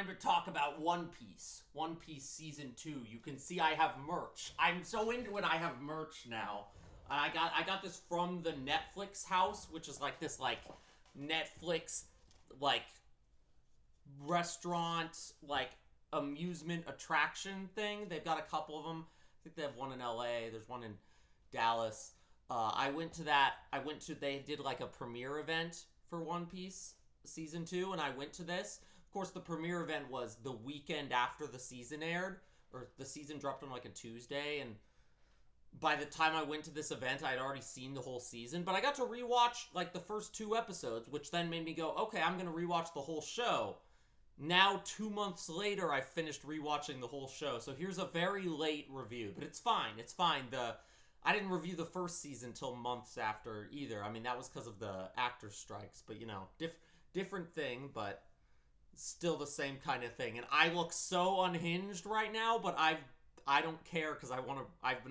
time to talk about One Piece. One Piece Season 2. You can see I have merch. I'm so into it, I have merch now. I got this from the Netflix house, which is like this, like, Netflix, like, restaurant, like, amusement attraction thing. They've got a couple of them. I think they have one in LA. There's one in Dallas. I went to that. They did like a premiere event for One Piece Season 2, and I went to this. Of course, the premiere event was the weekend after the season aired, or the season dropped on like a Tuesday, and by the time I went to this event, I'd already seen the whole season, but I got to rewatch like the first 2 episodes, which then made me go, okay, I'm going to rewatch the whole show. Now, 2 months later, I finished rewatching the whole show, so here's a very late review, but it's fine. It's fine. I didn't review the first season till months after either. I mean, that was because of the actor strikes, but different thing, but still the same kind of thing. And I look so unhinged right now, but I don't care because I've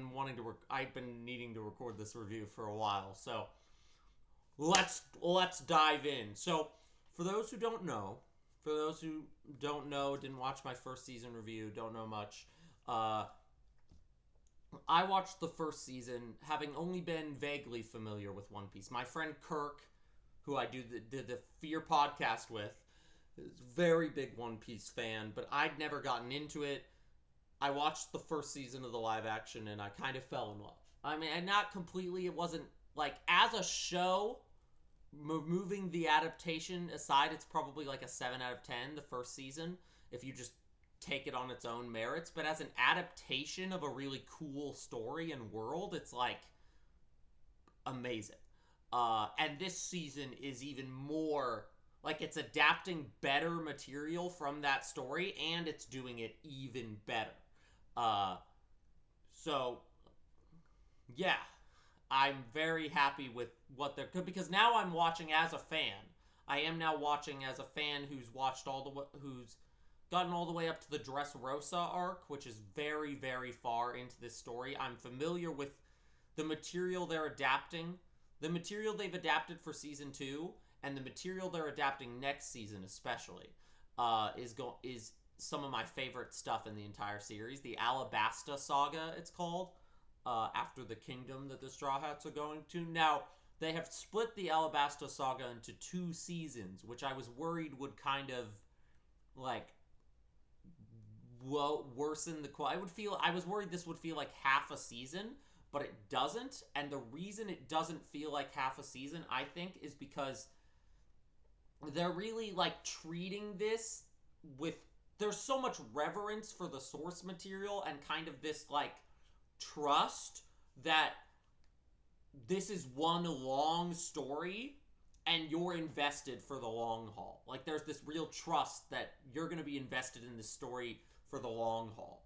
been needing to record this review for a while. So let's dive in. So for those who don't know, didn't watch my first season review, don't know much. I watched the first season, having only been vaguely familiar with One Piece. My friend Kirk, who I did the Fear podcast with, is a very big One Piece fan, but I'd never gotten into it. I watched the first season of the live action, and I kind of fell in love. I mean, and not completely, it wasn't, like, as a show, moving the adaptation aside, it's probably like a 7 out of 10, the first season, if you just take it on its own merits. But as an adaptation of a really cool story and world, it's, like, amazing. And this season is even more, like, it's adapting better material from that story, and it's doing it even better. So, yeah, I'm very happy with what they're good, because now I'm watching as a fan. I am now watching as a fan who's gotten all the way up to the Dressrosa arc, which is very, very far into this story. I'm familiar with the material they're adapting, the material they've adapted for season 2, and the material they're adapting next season especially, is some of my favorite stuff in the entire series. The Alabasta Saga, it's called, after the kingdom that the Straw Hats are going to. Now, they have split the Alabasta Saga into 2 seasons, which I was worried would kind of, like, worsen the quality. I was worried this would feel like half a season, but it doesn't. And the reason it doesn't feel like half a season, I think, is because they're really, like, treating this with, there's so much reverence for the source material and kind of this, like, trust that this is one long story and you're invested for the long haul. Like, there's this real trust that you're going to be invested in this story for the long haul.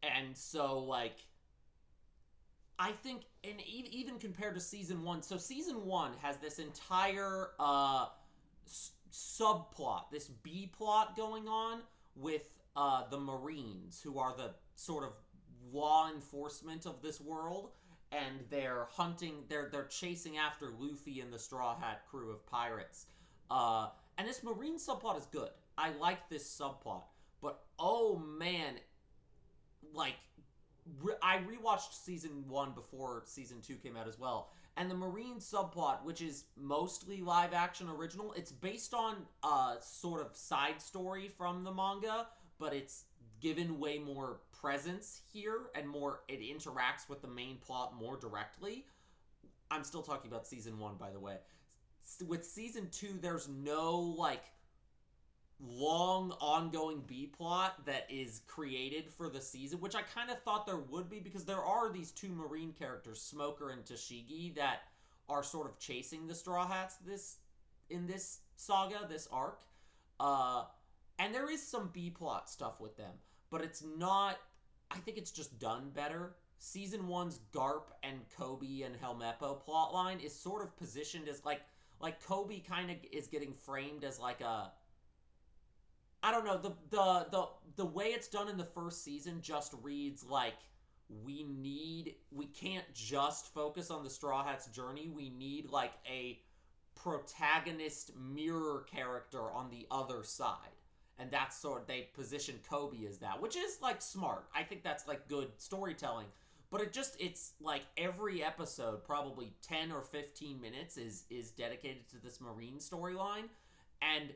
And so, like, I think, and even compared to season 1, so season 1 has this entire subplot, this B-plot going on with the Marines, who are the sort of law enforcement of this world, and they're chasing after Luffy and the Straw Hat crew of pirates. And this Marine subplot is good. I like this subplot. But, oh man, like, I rewatched season 1 before season 2 came out as well. And the Marine subplot, which is mostly live action original, it's based on a sort of side story from the manga, but it's given way more presence here, and it interacts with the main plot more directly. I'm still talking about season 1, by the way. With season 2, there's no, like, long ongoing B-plot that is created for the season, which I kind of thought there would be, because there are these 2 Marine characters, Smoker and Tashigi, that are sort of chasing the Straw Hats in this saga, this arc. And there is some B-plot stuff with them, but it's not, I think it's just done better. Season 1's Garp and Kobe and Helmeppo plotline is sort of positioned as, like Kobe kind of is getting framed as, like, a, I don't know, the way it's done in the first season just reads like, we can't just focus on the Straw Hats' journey. We need, like, a protagonist mirror character on the other side. And that's sort of, they position Kobe as that, which is like smart. I think that's like good storytelling. But it's like every episode, probably 10 or 15 minutes is dedicated to this Marine storyline. And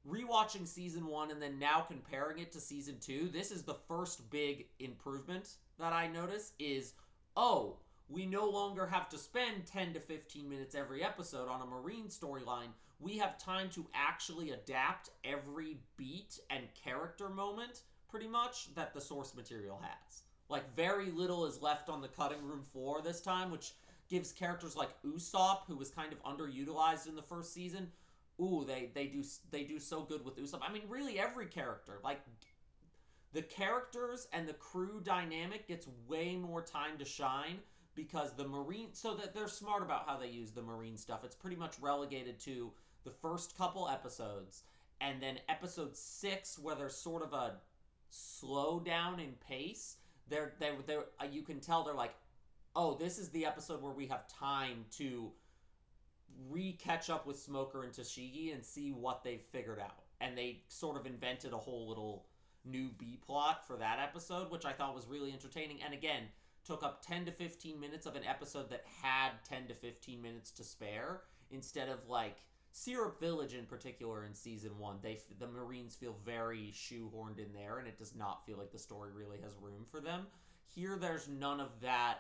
rewatching season 1 and then now comparing it to season 2, this is the first big improvement that I notice is, oh, we no longer have to spend 10 to 15 minutes every episode on a Marine storyline. We have time to actually adapt every beat and character moment, pretty much, that the source material has. Like, very little is left on the cutting room floor this time, which gives characters like Usopp, who was kind of underutilized in the first season. Ooh, they do so good with Usopp. I mean, really every character. Like, the characters and the crew dynamic gets way more time to shine because the Marine, so that they're smart about how they use the Marine stuff. It's pretty much relegated to the first couple episodes, and then episode 6, where there's sort of a slow down in pace. They're you can tell they're like, oh, this is the episode where we have time to re-catch up with Smoker and Tashigi and see what they've figured out. And they sort of invented a whole little new B-plot for that episode, which I thought was really entertaining. And again, took up 10 to 15 minutes of an episode that had 10 to 15 minutes to spare, instead of like Syrup Village in particular in season 1. The Marines feel very shoehorned in there, and it does not feel like the story really has room for them. Here, there's none of that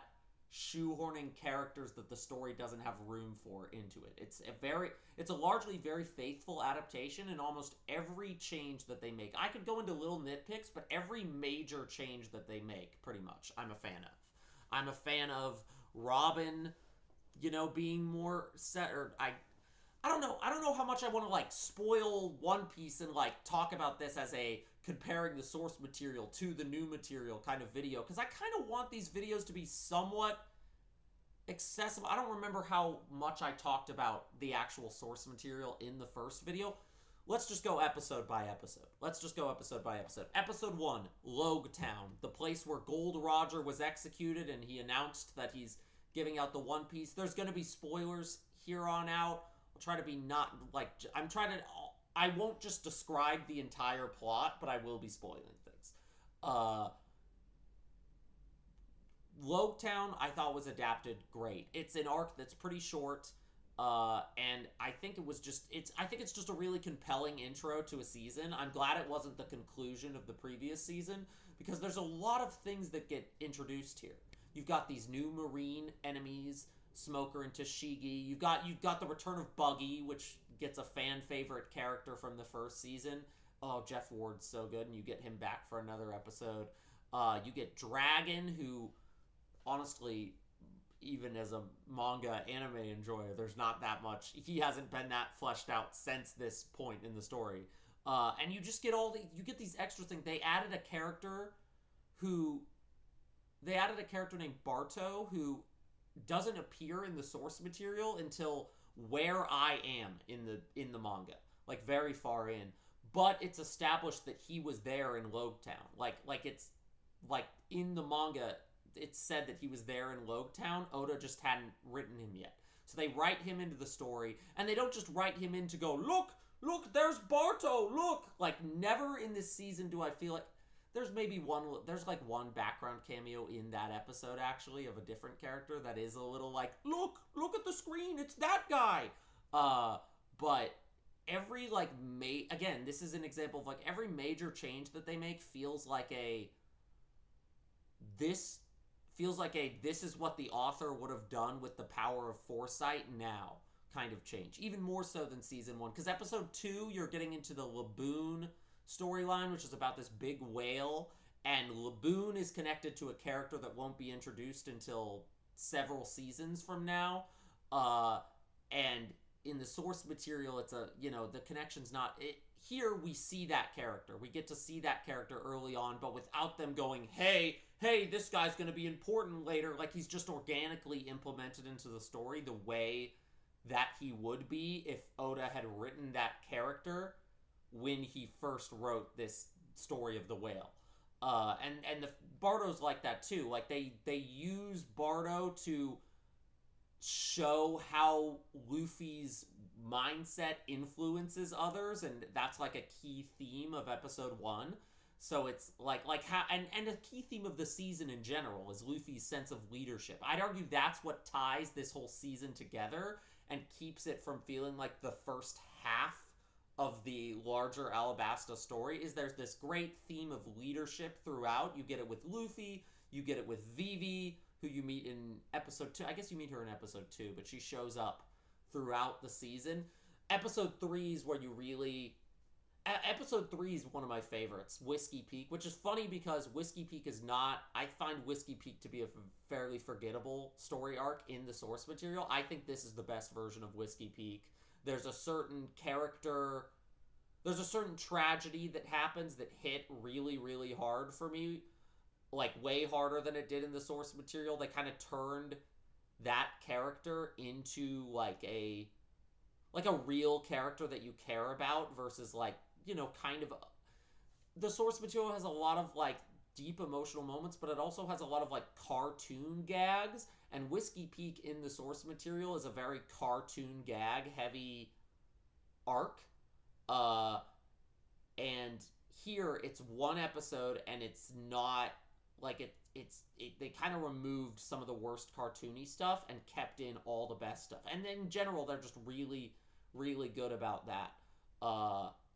shoehorning characters that the story doesn't have room for into it. It's a largely very faithful adaptation, and almost every change that they make, I could go into little nitpicks, but every major change that they make, pretty much, I'm a fan of. I'm a fan of Robin, being more set, or I don't know how much I want to like spoil One Piece and like talk about this as a comparing the source material to the new material kind of video, because I kind of want these videos to be somewhat accessible. I don't remember how much I talked about the actual source material in the first video. Let's just go episode by episode. Episode 1, Logue Town, the place where Gold Roger was executed, and he announced that he's giving out the One Piece. There's going to be spoilers here on out. I'll try to be not, like, I won't just describe the entire plot, but I will be spoiling things. Logue Town, I thought, was adapted great. It's an arc that's pretty short, and I think it's just a really compelling intro to a season. I'm glad it wasn't the conclusion of the previous season, because there's a lot of things that get introduced here. You've got these new Marine enemies, Smoker and Tashigi. You've got the return of Buggy, which gets a fan favorite character from the first season. Oh, Jeff Ward's so good, and you get him back for another episode. You get Dragon, who, honestly, even as a manga anime enjoyer, there's not that much. He hasn't been that fleshed out since this point in the story. And you just get you get these extra things. They added a character named Barto, who doesn't appear in the source material until Where I Am in the manga, like very far in. But it's established that he was there in Logue Town. Like it's like in the manga, it's said that he was there in Logue Town. Oda just hadn't written him yet. So they write him into the story, and they don't just write him in to go, look, there's Barto, look! Like, never in this season do I feel like, there's like one background cameo in that episode, actually, of a different character that is a little like, look at the screen, it's that guy! But every, like, again, this is an example of, like, every major change that they make feels like this is what the author would have done with the power of foresight now kind of change. Even more so than season 1. Because episode 2, you're getting into the Laboon storyline, which is about this big whale. And Laboon is connected to a character that won't be introduced until several seasons from now. And in the source material, it's the connection's not... Here, we see that character. We get to see that character early on, but without them going, hey, this guy's going to be important later. Like, he's just organically implemented into the story the way that he would be if Oda had written that character when he first wrote this story of the whale. And the Bardo's like that, too. Like, they use Bardo to show how Luffy's mindset influences others, and that's like a key theme of episode 1. So it's like how and a key theme of the season in general is Luffy's sense of leadership. I'd argue that's what ties this whole season together and keeps it from feeling like the first half of the larger Alabasta story. Is there's this great theme of leadership throughout. You get it with Luffy, you get it with Vivi, who you meet in episode 2. I guess you meet her in episode 2, but she shows up throughout the season. Episode 3 is where you really Episode 3 is one of my favorites, Whiskey Peak, which is funny because Whiskey Peak is not... I find Whiskey Peak to be a fairly forgettable story arc in the source material. I think this is the best version of Whiskey Peak. There's a certain character... There's a certain tragedy that happens that hit really, really hard for me. Like, way harder than it did in the source material. They kind of turned that character into, like a real character that you care about versus, like, you know, kind of... The source material has a lot of, like, deep emotional moments, but it also has a lot of, like, cartoon gags, and Whiskey Peak in the source material is a very cartoon gag-heavy arc. And here, it's one episode, and it's not... Like, they kind of removed some of the worst cartoony stuff and kept in all the best stuff. And in general, they're just really, really good about that.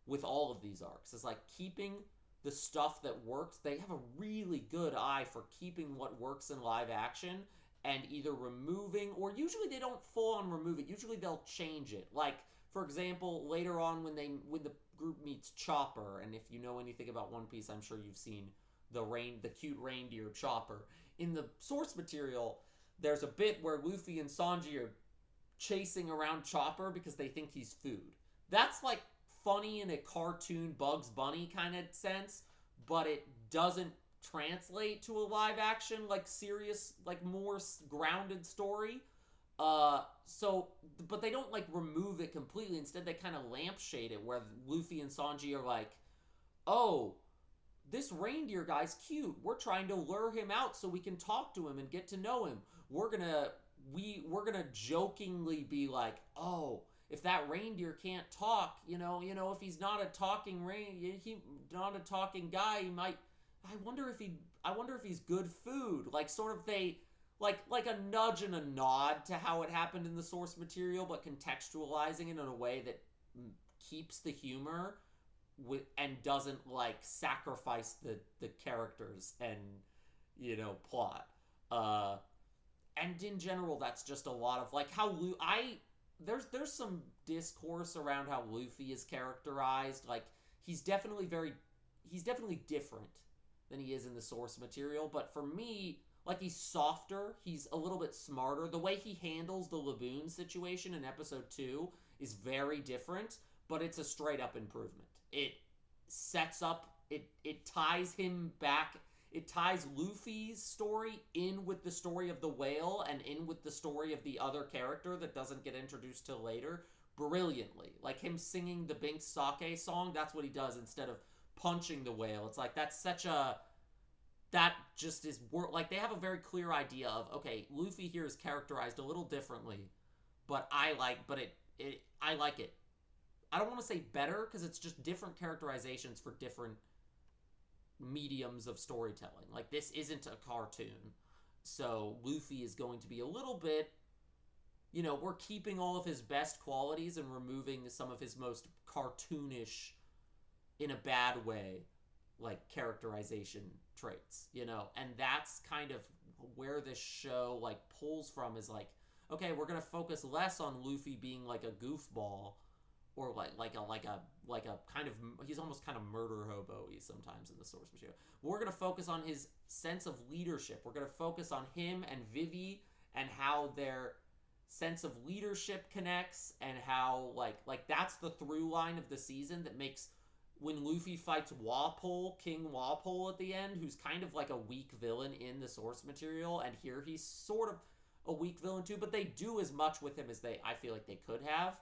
With all of these arcs. It's like keeping the stuff that works. They have a really good eye for keeping what works in live action and either removing, or usually they don't full on remove it. Usually they'll change it. Like, for example, later on when the group meets Chopper, and if you know anything about One Piece, I'm sure you've seen the cute reindeer Chopper. In the source material, there's a bit where Luffy and Sanji are chasing around Chopper because they think he's food. That's like funny in a cartoon Bugs Bunny kind of sense, but it doesn't translate to a live action, like, serious, like, more grounded story. But they don't, like, remove it completely. Instead, they kind of lampshade it, where Luffy and Sanji are like, oh, this reindeer guy's cute. We're trying to lure him out so we can talk to him and get to know him. We're gonna jokingly be like, oh, if that reindeer can't talk, you know, if he's not a talking not a talking guy, he might. I wonder if he's good food. Like, sort of like a nudge and a nod to how it happened in the source material, but contextualizing it in a way that keeps the humor and doesn't, like, sacrifice the characters and, you know, plot. And in general, that's just a lot of, like, how there's some discourse around how Luffy is characterized. Like, he's definitely different than he is in the source material, but for me, like, he's softer, he's a little bit smarter. The way he handles the Laboon situation in episode 2 is very different, but it's a straight up improvement. It sets up, it ties him back. It ties Luffy's story in with the story of the whale and in with the story of the other character that doesn't get introduced till later brilliantly. Like, him singing the Binks Sake song, that's what he does instead of punching the whale. It's like, that just is... Like, they have a very clear idea of, okay, Luffy here is characterized a little differently, but I like it. I don't want to say better, because it's just different characterizations for different mediums of storytelling. Like, this isn't a cartoon, so Luffy is going to be a little bit, you know, we're keeping all of his best qualities and removing some of his most cartoonish, in a bad way, like, characterization traits, you know. And that's kind of where this show, like, pulls from, is like, okay, we're gonna focus less on Luffy being like a goofball, or like a kind of, he's almost kind of murder hobo-y sometimes in the source material. We're gonna focus on his sense of leadership. We're gonna focus on him and Vivi and how their sense of leadership connects, and how like that's the through line of the season that makes, when Luffy fights King Wapol at the end, who's kind of like a weak villain in the source material, and here he's sort of a weak villain too, but they do as much with him as I feel like they could have.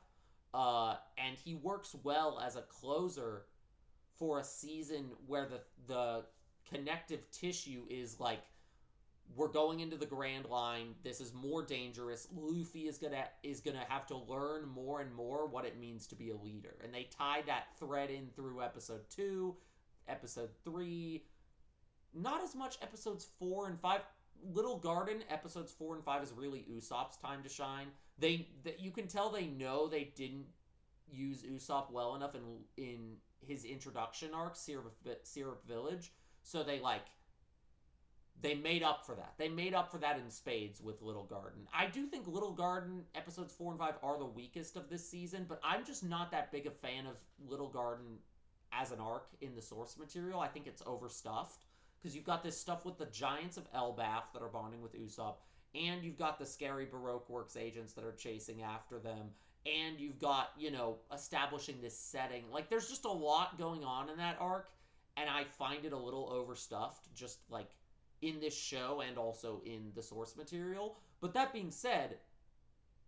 And he works well as a closer for a season where the connective tissue is, like, we're going into the Grand Line. This is more dangerous. Luffy is gonna have to learn more and more what it means to be a leader. And they tied that thread in through episode 2, episode 3, not as much episodes 4 and 5. Little Garden episodes 4 and 5 is really Usopp's time to shine. You can tell they know they didn't use Usopp well enough in his introduction arc, Syrup Village, so they made up for that. They made up for that in spades with Little Garden. I do think Little Garden episodes 4 and 5 are the weakest of this season, but I'm just not that big a fan of Little Garden as an arc in the source material. I think it's overstuffed because you've got this stuff with the giants of Elbaf that are bonding with Usopp, and you've got the scary Baroque Works agents that are chasing after them, and you've got, establishing this setting. Like, there's just a lot going on in that arc, and I find it a little overstuffed, just, in this show and also in the source material. But that being said,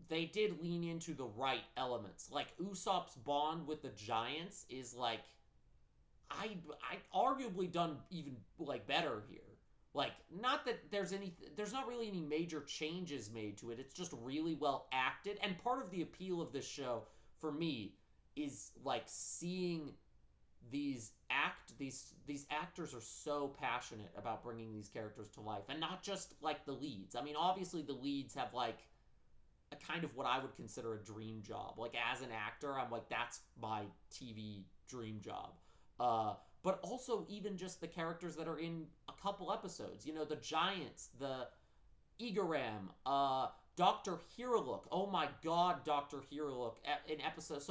they did lean into the right elements. Like, Usopp's bond with the giants is, I arguably done even, better here. Not that there's not really any major changes made to it. It's just really well acted. And part of the appeal of this show, for me, is, seeing these actors are so passionate about bringing these characters to life. And not just, the leads. I mean, obviously the leads have, a kind of what I would consider a dream job. As an actor, I'm that's my TV dream job. But also even just the characters that are in a couple episodes. The Giants, the Igaram, Dr. Herolook. Oh my god, Dr. Herolook. In episode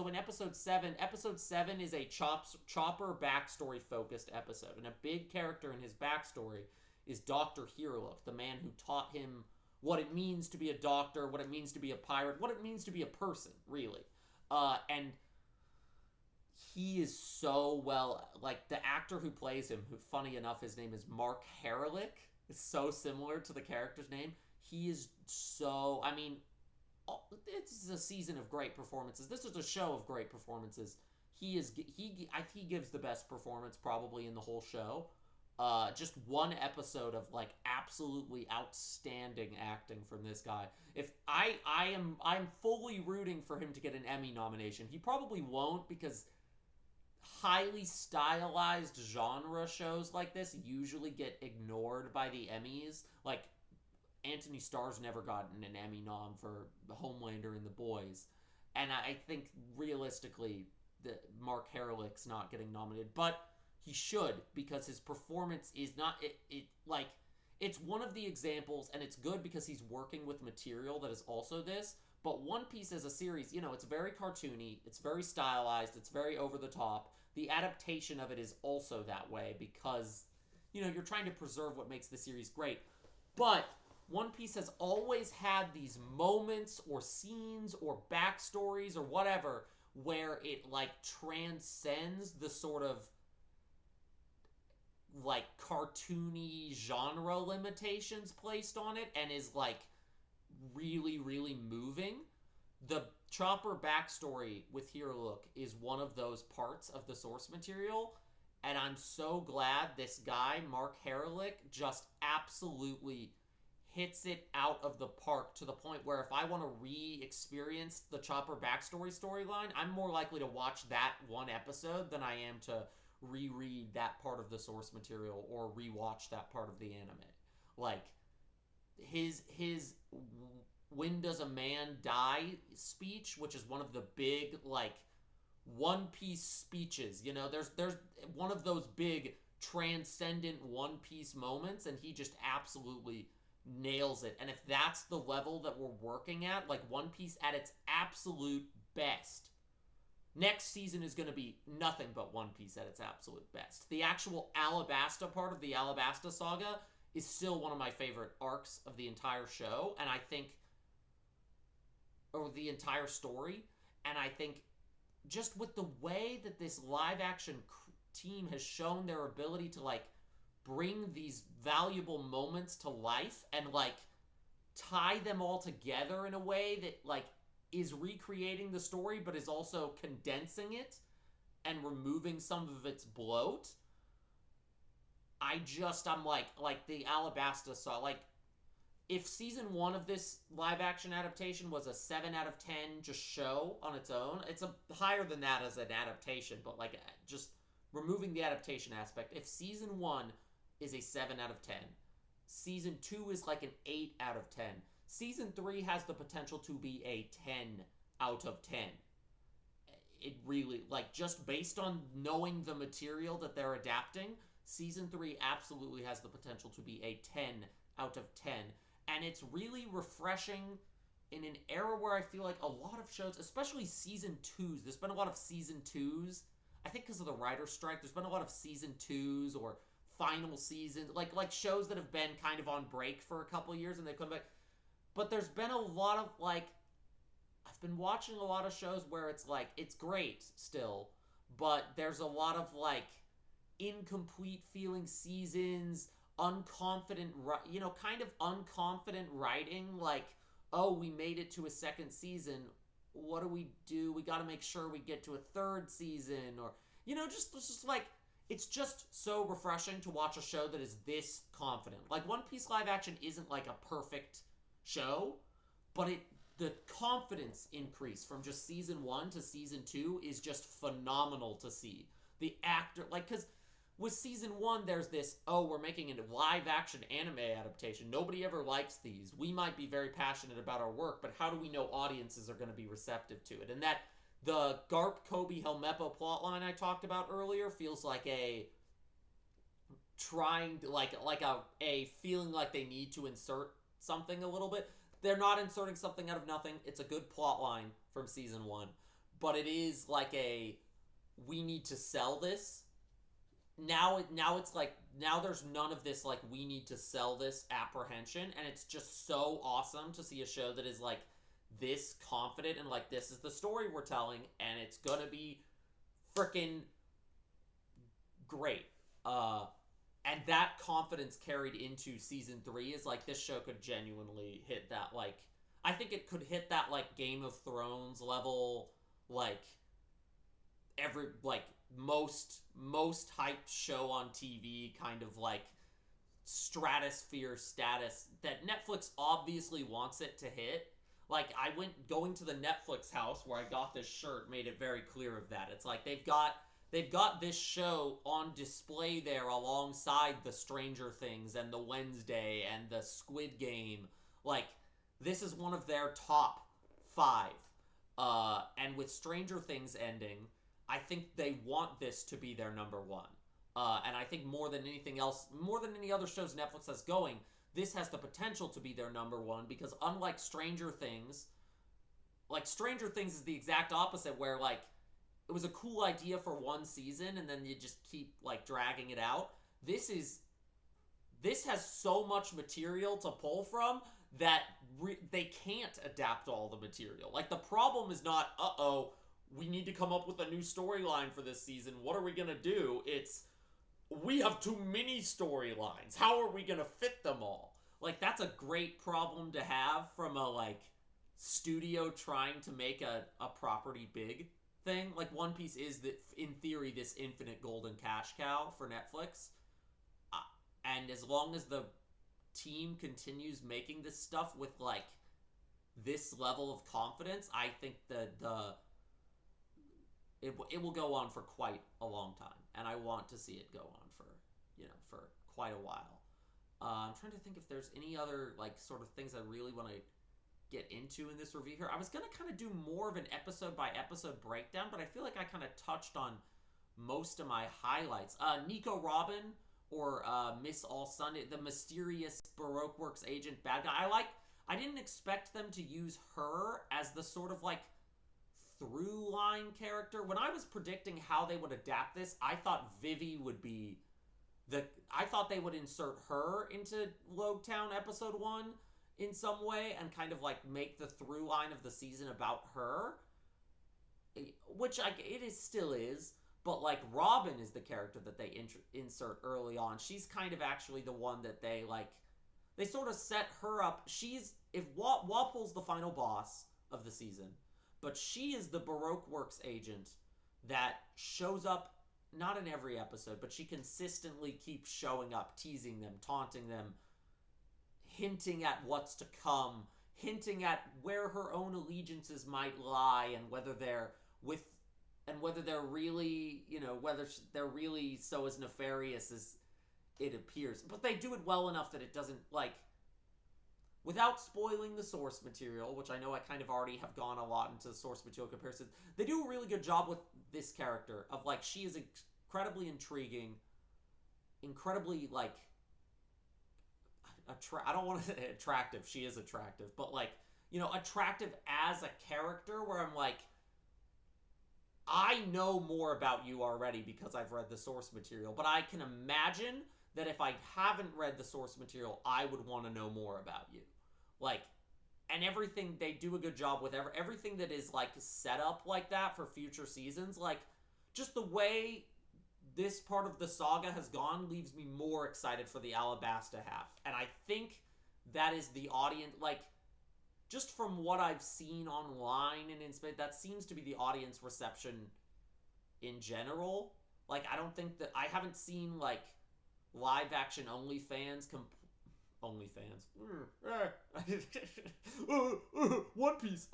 7 is a Chopper backstory focused episode. And a big character in his backstory is Dr. Herolook, the man who taught him what it means to be a doctor, what it means to be a pirate, what it means to be a person, really. And he is so well, the actor who plays him, who, funny enough, his name is Mark Herelick. It's so similar to the character's name. He is so, I mean, it's a season of great performances. This is a show of great performances. He gives the best performance probably in the whole show. Just one episode of absolutely outstanding acting from this guy. If I'm fully rooting for him to get an Emmy nomination. He probably won't, because highly stylized genre shows like this usually get ignored by the Emmys. Anthony Starr's never gotten an Emmy nom for The Homelander and The Boys. And I think, realistically, Mark Herelick's not getting nominated. But he should, because his performance is not... It's one of the examples, and it's good because he's working with material that is also this. But One Piece as a series, it's very cartoony, it's very stylized, it's very over the top. The adaptation of it is also that way because, you're trying to preserve what makes the series great. But One Piece has always had these moments or scenes or backstories or whatever where it, transcends the sort of, cartoony genre limitations placed on it and is, really, really moving. The Chopper backstory with Herolook is one of those parts of the source material, and I'm so glad this guy, Mark Herelick, just absolutely hits it out of the park to the point where if I want to re-experience the Chopper backstory storyline, I'm more likely to watch that one episode than I am to reread that part of the source material or rewatch that part of the anime. His When Does a Man Die speech, which is one of the big, One Piece speeches. There's one of those big transcendent One Piece moments, and he just absolutely nails it. And if that's the level that we're working at, One Piece at its absolute best, next season is going to be nothing but One Piece at its absolute best. The actual Alabasta part of the Alabasta saga is still one of my favorite arcs of the entire show, and I think, or the entire story, and I think just with the way that this live-action team has shown their ability to, bring these valuable moments to life and, tie them all together in a way that, is recreating the story but is also condensing it and removing some of its bloat. I'm the Alabasta saw, if season 1 of this live action adaptation was a 7 out of 10 just show on its own, it's a higher than that as an adaptation, but like just removing the adaptation aspect, if season 1 is a 7 out of 10, season 2 is like an 8 out of 10, season 3 has the potential to be a 10 out of 10. It really, like, just based on knowing the material that they're adapting, season 3 absolutely has the potential to be a 10 out of 10. And it's really refreshing in an era where I feel like a lot of shows, especially season 2s, there's been a lot of season 2s, I think because of the writer's strike, there's been a lot of season 2s or final seasons, like shows that have been kind of on break for a couple years and they come back. But there's been a lot of, like, I've been watching a lot of shows where it's like, it's great still, but there's a lot of, like, incomplete feeling seasons, unconfident, kind of unconfident writing, like, oh, we made it to a second season, what do? We got to make sure we get to a third season, or, just like, it's just so refreshing to watch a show that is this confident. Like, One Piece live action isn't like a perfect show, but the confidence increase from just season 1 to season 2 is just phenomenal to see. The actor, like, because with season 1, there's this, oh, we're making a live action anime adaptation. Nobody ever likes these. We might be very passionate about our work, but how do we know audiences are going to be receptive to it? And that the Garp, Kobe, Helmeppo plotline I talked about earlier feels like a trying to, like a feeling like they need to insert something a little bit. They're not inserting something out of nothing. It's a good plot line from season 1. But it is like a, we need to sell this. Now it's like, now there's none of this, like, we need to sell this apprehension. And it's just so awesome to see a show that is, like, this confident and, like, this is the story we're telling. And it's gonna be freaking great. And that confidence carried into season 3 is like, this show could genuinely hit that, like, I think it could hit that, like, Game of Thrones level, like, most hyped show on TV kind of, like, stratosphere status that Netflix obviously wants it to hit. Like, going to the Netflix house where I got this shirt made it very clear of that. It's like, they've got this show on display there alongside the Stranger Things and the Wednesday and the Squid Game. Like, this is one of their top 5. And with Stranger Things ending, I think they want this to be their number 1. And I think more than anything else, more than any other shows Netflix has going, this has the potential to be their number 1, because unlike Stranger Things, like, Stranger Things is the exact opposite, where, like, it was a cool idea for one season and then you just keep, like, dragging it out. This has so much material to pull from that they can't adapt all the material. Like, the problem is not, uh-oh, we need to come up with a new storyline for this season. What are we gonna do? It's, we have too many storylines. How are we gonna fit them all? Like, that's a great problem to have from a, like, studio trying to make a property big thing. Like, One Piece is, in theory, this infinite golden cash cow for Netflix. And as long as the team continues making this stuff with, like, this level of confidence, I think that it will go on for quite a long time. And I want to see it go on for quite a while. I'm trying to think if there's any other, like, sort of things I really want to get into in this review here. I was going to kind of do more of an episode by episode breakdown, but I feel like I kind of touched on most of my highlights. Nico Robin, or Miss All Sunday, the mysterious Baroque Works agent bad guy. I didn't expect them to use her as the sort of, like, through line character. When I was predicting how they would adapt this, I thought Vivi would be I thought they would insert her into Loguetown episode 1 in some way and kind of, like, make the through line of the season about her, which it still is, but, like, Robin is the character that they insert early on. She's kind of actually the one that they sort of set her up. If Wapol's the final boss of the season, but she is the Baroque Works agent that shows up not in every episode, but she consistently keeps showing up, teasing them, taunting them, hinting at what's to come, hinting at where her own allegiances might lie, and whether they're really, whether they're really so as nefarious as it appears. But they do it well enough that it doesn't, like, without spoiling the source material, which I know I kind of already have gone a lot into source material comparisons, they do a really good job with this character of, like, she is incredibly intriguing, incredibly, like, I don't want to say attractive. She is attractive, but, like, attractive as a character, where I'm like, I know more about you already because I've read the source material, but I can imagine that if I haven't read the source material, I would want to know more about you. Like, and everything, they do a good job with everything that is, like, set up like that for future seasons. Like, just the way this part of the saga has gone leaves me more excited for the Alabasta half. And I think that is the audience, like, just from what I've seen online and in space, that seems to be the audience reception in general. Like, I don't think that, I haven't seen, like, live action OnlyFans One Piece.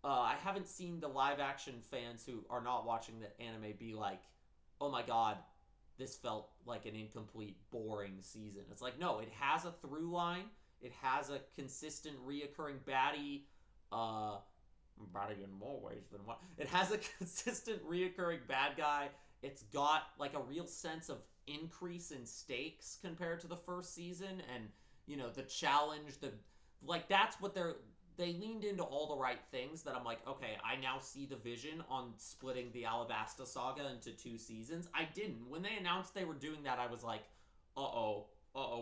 I haven't seen the live action fans who are not watching the anime be like, oh my god, this felt like an incomplete, boring season. It's like, no, it has a through line. It has a consistent, reoccurring baddie. Baddie in more ways than one. It has a consistent, reoccurring bad guy. It's got, like, a real sense of increase in stakes compared to the first season. And, the challenge, that's what they leaned into all the right things that I'm like, okay, I now see the vision on splitting the Alabasta saga into 2 seasons. I didn't. When they announced they were doing that, I was like, uh-oh,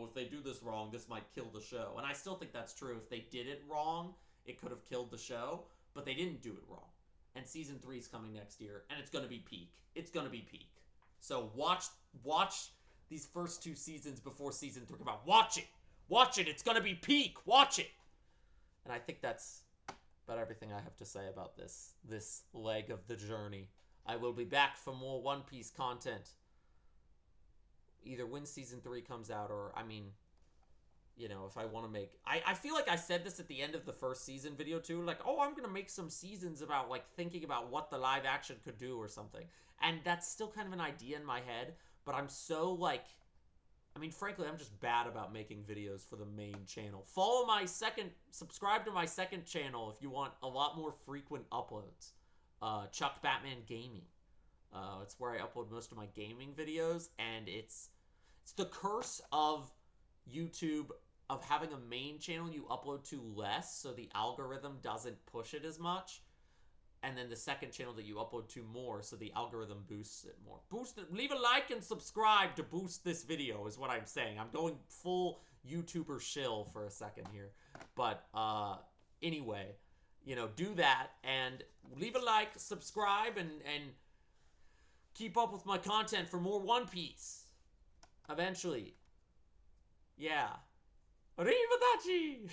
if they do this wrong, this might kill the show. And I still think that's true. If they did it wrong, it could have killed the show, but they didn't do it wrong. And season 3 is coming next year, and it's going to be peak. It's going to be peak. So watch these first 2 seasons before season 3 come out. Watch it. It's going to be peak. Watch it. And I think that's about everything I have to say about this leg of the journey. I will be back for more One Piece content, either when season 3 comes out, or, I mean, if I want to make... I feel like I said this at the end of the first season video, too. Like, oh, I'm going to make some seasons about, like, thinking about what the live action could do or something. And that's still kind of an idea in my head, but I'm so, like... I mean, frankly, I'm just bad about making videos for the main channel. Subscribe to my second channel if you want a lot more frequent uploads. Chuck Batman Gaming. It's where I upload most of my gaming videos, and it's the curse of YouTube, of having a main channel you upload to less, so the algorithm doesn't push it as much. And then the second channel that you upload to more, so the algorithm boosts it more. Leave a like and subscribe to boost this video, is what I'm saying. I'm going full YouTuber shill for a second here. But, anyway, do that, and leave a like, subscribe, and keep up with my content for more One Piece. Eventually. Yeah. Arrivederci!